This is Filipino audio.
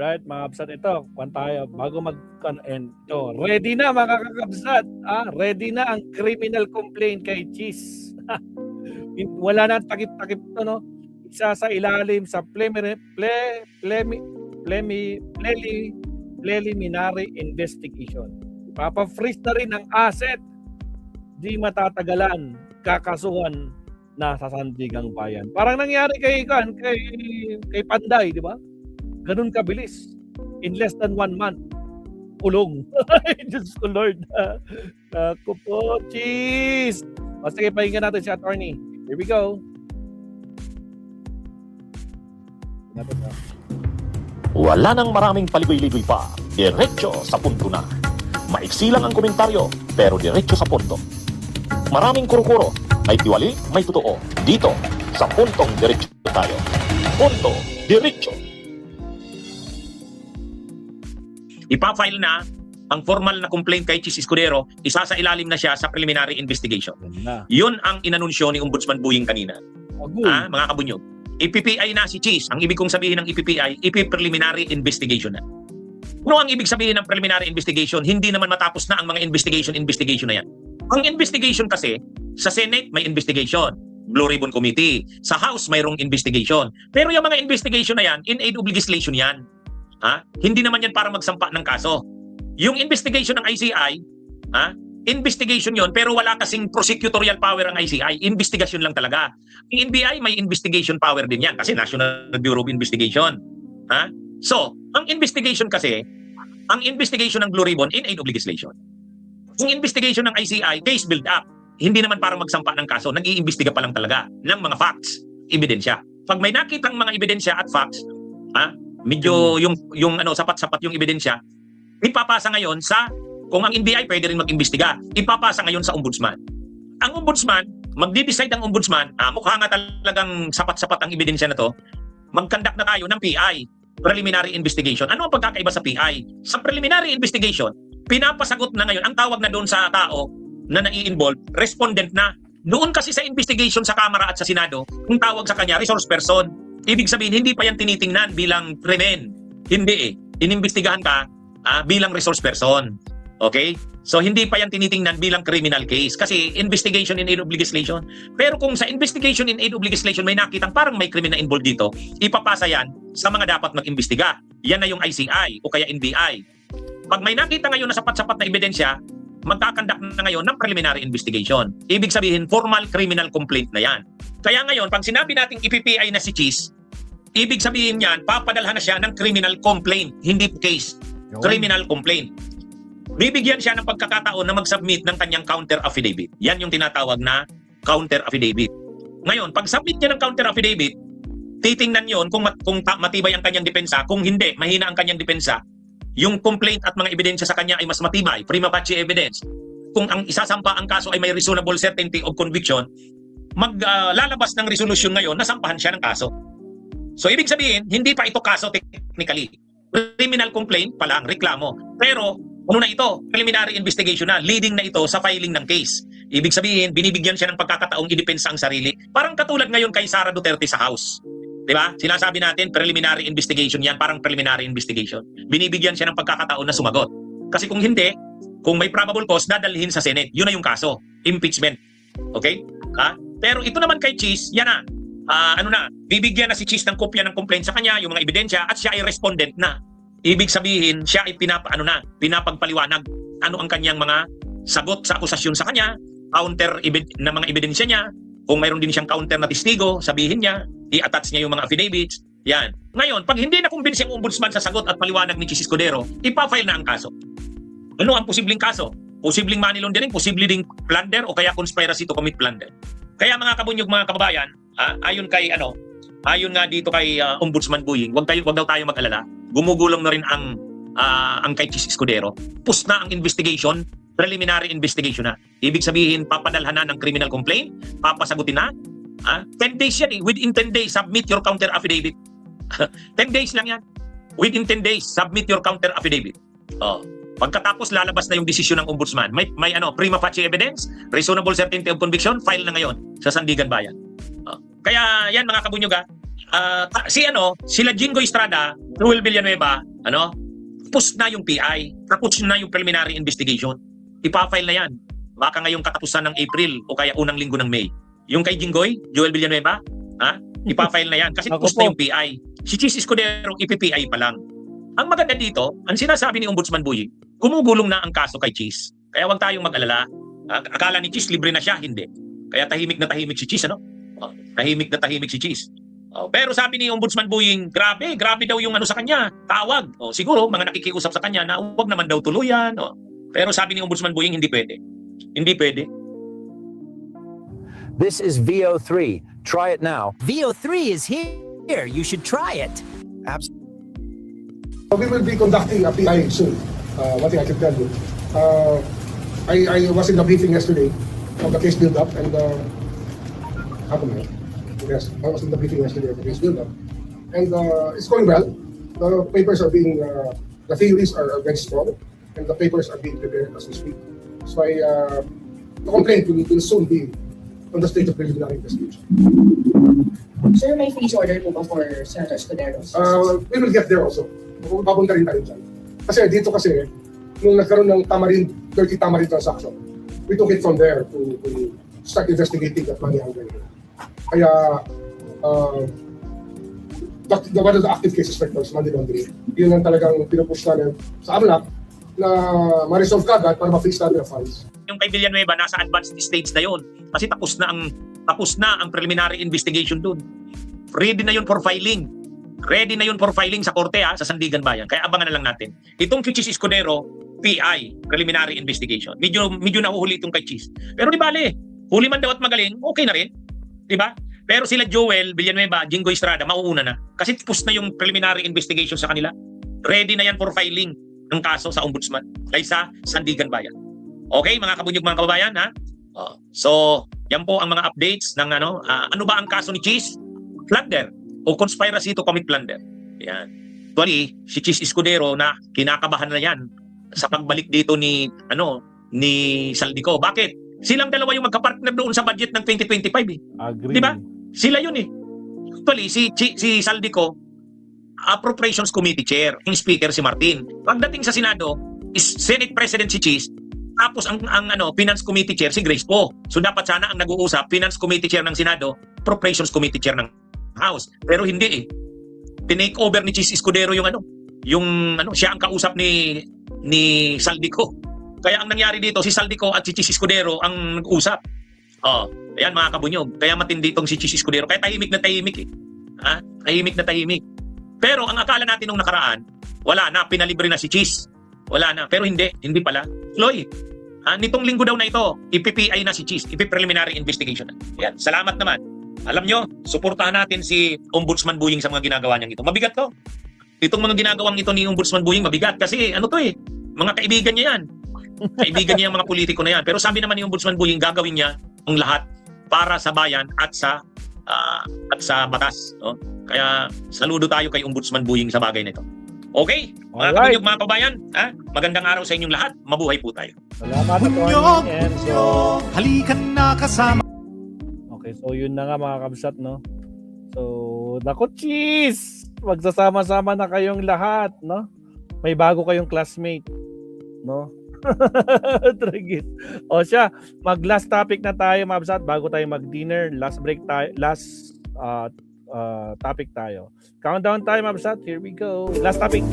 Alright, mga kabsat, ito, kung tayo, bago mag-end, ito, ready na mga kakabsat, ready na ang criminal complaint kay Cheese. Wala na takip-takip to, no? Isa sa ilalim sa preliminary investigation. Papa-freeze na rin ang asset. Di matatagalan, kakasuhan na sa Sandigang Bayan. Parang nangyari kay Panday, di ba? Ganun kabilis. In less than 1 month, kulong. Diyos ko Lord. Ako po, Cheese. O sige, pakinggan natin si attorney. Here we go. Wala nang maraming paligoy-ligoy pa. Diretso sa punto na. Maiksi lang ang komentaryo, pero diretso sa punto. Maraming kuro-kuro, may tiwali, may totoo. Dito, sa puntong diretso tayo. Punto, diretso. Ipa-file na ang formal na complaint kay Cheese Escudero, isasailalim na siya sa preliminary investigation. Yun ang inanunsyo ni Ombudsman Buying kanina. Mga kabunyog. IPPI na si Cheese. Ang ibig kong sabihin ng IPPI, preliminary investigation na. Ano ang ibig sabihin ng preliminary investigation? Hindi naman matapos na ang mga investigation na yan. Ang investigation kasi, sa Senate may investigation. Blue Ribbon Committee. Sa House mayroong investigation. Pero yung mga investigation na yan, in aid of legislation yan. Hindi naman yan para magsampa ng kaso. Yung investigation ng ICI, investigation yon, pero wala kasing prosecutorial power ang ICI. Investigasyon lang talaga. Yung NBI may investigation power din yan kasi National Bureau of Investigation. So, ang investigation kasi, ang investigation ng Blue Ribbon in aid of legislation. Yung investigation ng ICI, case build up. Hindi naman para magsampa ng kaso, nag-iimbestiga pa lang talaga ng mga facts, ebidensya. Pag may nakitang mga ebidensya at facts, medyo yung sapat-sapat yung ebidensya, ipapasa ngayon sa, kung ang NBI pwede rin mag-imbestiga, ipapasa ngayon sa ombudsman. Ang ombudsman, magdi-decide ang ombudsman, mukha nga talagang sapat-sapat ang ebidensya na to, mag-conduct na tayo ng PI, preliminary investigation. Ano ang pagkakaiba sa PI? Sa preliminary investigation, pinapasagot na ngayon, ang tawag na doon sa tao na nai-involve, respondent na. Noon kasi sa investigation sa Kamara at sa Senado, kung tawag sa kanya, resource person. Ibig sabihin, hindi pa yan tinitingnan bilang krimen. Hindi Inimbestigahan ka bilang resource person. Okay? So, hindi pa yan tinitingnan bilang criminal case. Kasi investigation in aid of legislation. Pero kung sa investigation in aid of legislation may nakitang parang may krimen na involved dito, ipapasa yan sa mga dapat mag-imbestiga. Yan na yung ICI o kaya NBI. Pag may nakita ngayon na sapat-sapat na ebidensya, magkakandak na ngayon ng preliminary investigation. Ibig sabihin, formal criminal complaint na yan. Kaya ngayon, pag sinabi nating IPPI na si Cheese, ibig sabihin yan, papadalhan na siya ng criminal complaint, hindi case. Criminal complaint. Bibigyan siya ng pagkakataon na mag-submit ng kanyang counter affidavit. Yan yung tinatawag na counter affidavit. Ngayon, pag submit niya ng counter affidavit, titingnan yon kung matibay ang kanyang depensa. Kung hindi, mahina ang kanyang depensa, yung complaint at mga ebidensya sa kanya ay mas matibay, prima facie evidence. Kung ang isasampa ang kaso ay may reasonable certainty of conviction, maglalabas ng resolution ngayon na sampahan siya ng kaso. So, ibig sabihin, hindi pa ito kaso technically. Criminal complaint pa lang, reklamo. Pero, ano na ito? Preliminary investigation na. Leading na ito sa filing ng case. Ibig sabihin, binibigyan siya ng pagkakataong idepensa ang sarili. Parang katulad ngayon kay Sara Duterte sa House. Diba? Sinasabi natin, preliminary investigation yan, parang preliminary investigation. Binibigyan siya ng pagkakataon na sumagot. Kasi kung hindi, kung may probable cause, dadalhin sa Senate. Yun na yung kaso. Impeachment. Okay? Pero ito naman kay Cheese, yan na. Bibigyan na si Cheese ng kopya ng complaint sa kanya, yung mga ebidensya, at siya ay respondent na. Ibig sabihin, siya ay pinapagpaliwanag ano ang kanyang mga sagot sa akusasyon sa kanya, counter na mga ebidensya niya, kung mayroon din siyang counter na testigo, sabihin niya, i-attach niya yung mga affidavits, yan. Ngayon, pag hindi na kumbinsi ang ombudsman sa sagot at paliwanag ni Cheese Escudero, ipafile na ang kaso. Ano ang posibleng kaso? Posibleng money laundering, posibleng ding plunder o kaya conspiracy to commit plunder. Kaya mga kabunyog, mga kababayan, ayon nga dito kay Ombudsman Buying, wag daw tayo mag-alala. Gumugulong na rin ang kay Cheese Escudero. Push na ang investigation, preliminary investigation na. Ibig sabihin, papadalhan na ng criminal complaint, papasagutin na. 10 days yan eh. Within 10 days, submit your counter affidavit. 10 days lang yan. Within 10 days, submit your counter affidavit. Pagkatapos, lalabas na yung desisyon ng ombudsman. May prima facie evidence, reasonable certainty of conviction, file na ngayon sa Sandigan Bayan. Kaya yan mga kabunyog, sila Jingo Estrada, Ruel Villanueva, ano, tapos na yung PI, tapos na yung preliminary investigation. Ipa-file na yan. Baka ngayong katapusan ng April o kaya unang linggo ng May. Yung kay Jinggoy, Joel Villanueva, ipa-file na yan kasi tapos na yung PI. Si Chis Escudero, ipi-PI pa lang. Ang maganda dito, ang sinasabi ni Ombudsman Buying, gumugulong na ang kaso kay Chis. Kaya huwag tayong mag-alala. Akala ni Chis libre na siya, hindi. Kaya tahimik na tahimik si Chis, ano? Tahimik na tahimik si Chis. Pero sabi ni Ombudsman Buying, grabe daw yung ano sa kanya, tawag. Siguro mga nakikiusap sa kanya na huwag naman daw tuluyan. Pero sabi ni Ombudsman Buying, hindi pwede. Hindi pwede. This is VO3. Try it now. VO3 is here. You should try it. We will be conducting a PI soon. One thing I can tell you. I was in the briefing yesterday of the case build-up and yes, I was in the briefing yesterday of the case build-up. And it's going well. The papers are being, the theories are very strong and the papers are being prepared as we speak. So the complaint will soon be on the state of preliminary investigation. Sir, may freeze order po ba for Senator Escudero? We will get there also. Papunta rin tayo dyan. Kasi dito kasi, nung nagkaroon ng dirty Tamarind transaction, we took it from there to start investigating that money laundering. Kaya, one of the active case inspectors, money laundering, yun ang talagang pinupush namin sa AMLAC na ma-resolve kagad para ma-fix natin ang funds. Yung kay Villanueva, nasa advanced stage na yun. Kasi tapos na ang preliminary investigation dun. Ready na yun for filing. Ready na yun for filing sa korte sa Sandigan Bayan. Kaya abangan na lang natin. Itong kay Chis Escudero, PI, preliminary investigation. Medyo nahuhuli itong kay Chis. Pero di bale, huli man daw at magaling, okay na rin. Di ba? Pero sila Joel Villanueva, Jinggoy Estrada, mauuna na. Kasi tapos na yung preliminary investigation sa kanila. Ready na yan for filing ng kaso sa ombudsman ay sa Sandigan Bayan. Okay, mga kabunyog, mga kababayan, So, yan po ang mga updates ng ano ba ang kaso ni Chis? Plunder o conspiracy to commit plunder. Yan. Actually, si Chis Escudero na kinakabahan na yan sa pagbalik dito ni Saldico. Bakit? Silang dalawa yung magka-partner doon sa budget ng 2025 Agree. Di ba? Sila yun Actually, si Saldico, Appropriations Committee Chair, yung Speaker si Martin. Pagdating sa Senado, is Senate President si Chis, tapos ang Finance Committee Chair si Grace Poe. So dapat sana ang nag-uusap, Finance Committee Chair ng Senado, Appropriations Committee Chair ng House. Pero hindi Tinake over ni Chis Escudero siya ang kausap ni Saldico. Kaya ang nangyari dito, si Saldico at si Chis Escudero ang nag-usap. Ayan mga kabunyog. Kaya matindi itong si Chis Escudero. Kaya tahimik na tahimik Tahimik na tahimik. Pero ang akala natin nung nakaraan, wala na, pinalibre na si Chis. Wala na. Pero hindi pala. Loy, nitong linggo daw na ito, ipi-PI na si Chis, ipi-preliminary investigation na. Yan, salamat naman. Alam nyo, suportahan natin si Ombudsman Buying sa mga ginagawa niyang ito. Mabigat to. Itong mga ginagawang ito ni Ombudsman Buying, mabigat. Kasi mga kaibigan niya yan. Kaibigan niya yung mga politiko na yan. Pero sabi naman ni Ombudsman Buying, gagawin niya ang lahat para sa bayan at sa batas. Kaya saludo tayo kay Ombudsman Buying sa bagay na ito. Okay? Mga kabunyog, mga kabayan, magandang araw sa inyong lahat. Mabuhay po tayo. Salamat, Bunyog, Atty. Enzo. Halikan na kasama. Okay, so yun na nga mga kabsat, no? So, naku, Chis! Magsasama-sama na kayong lahat, no? May bago kayong classmate, no? Trigit. O siya, mag-last topic na tayo, mga kabsat, bago tayo mag-dinner. Last break tayo, last topic tayo. Countdown time, mga kabsat. Here we go. Last topic.